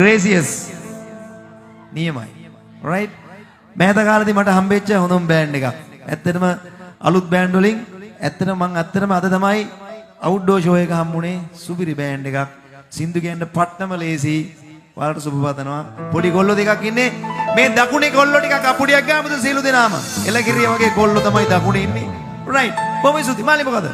Gracious නියමයි right මෑත කාලේදී මට හම්බෙච්ච හොඳම බෑන්ඩ් එකක් ඇත්තටම අලුත් බෑන්ඩ් වලින් ඇත්තටම මම අද තමයි අවුට්ඩෝර් ෂෝ එක හම්බුනේ සුපිරි බෑන්ඩ් එකක් සින්දු කියන්න පට්ටම ලේසි වලට සුබ පතනවා පොඩි කොල්ලෝ දෙකක් ඉන්නේ මේ දකුණේ කොල්ලෝ ටිකක් අපුඩියක් ගාමුද සීලු දෙනාම එලකිරිය වගේ කොල්ලෝ තමයි දකුණේ ඉන්නේ right බොහොම ස්තුතියි මාළි මොකද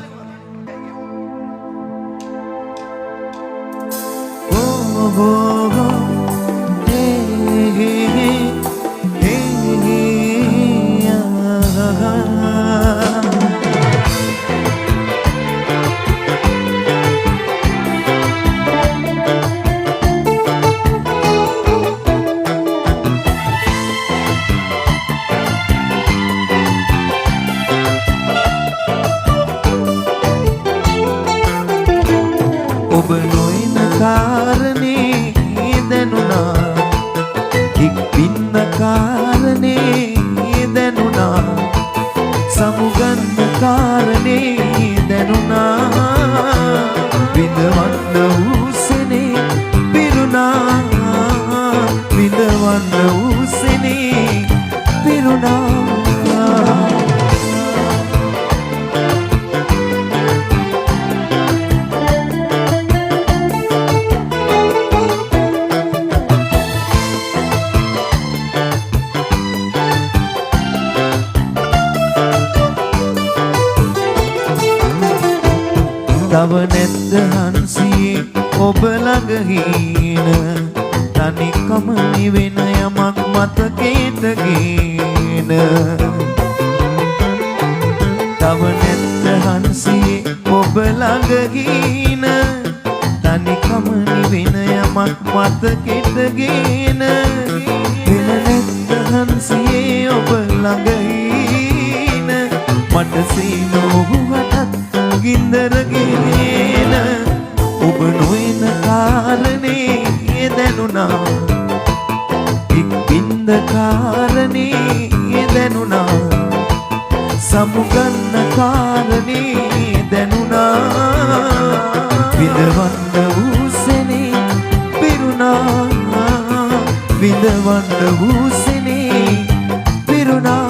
ඔබ නොයන කාරණේ දැනුණා ඉක්පින්න කාරණේ දැනුණා සමුගන්න කාරණේ දැනුණා විඳවන්න උසනේ පිරුණා විඳවන්න උසනේ පිරුණා තව නැද්ද හන්සියේ ඔබ ළඟ හීන තනිකම නිවෙන යමක් මතකේටගෙන තව නැද්ද හන්සියේ ඔබ ළඟ හීන තනිකම නිවෙන යමක් මතකේටගෙන වෙන නැද්ද හන්සියේ ඔබ ළඟ හීන මට සීනෝවටත් ගින්දරගෙන ඔබ නොයන කාරණේ දැනුණා ඉක්බින්ද කාරණේ දැනුණා සමුගන්න කාරණේ දැනුණා විඳවන්න උසනේ පිරුණා විඳවන්න උසනේ පිරුණා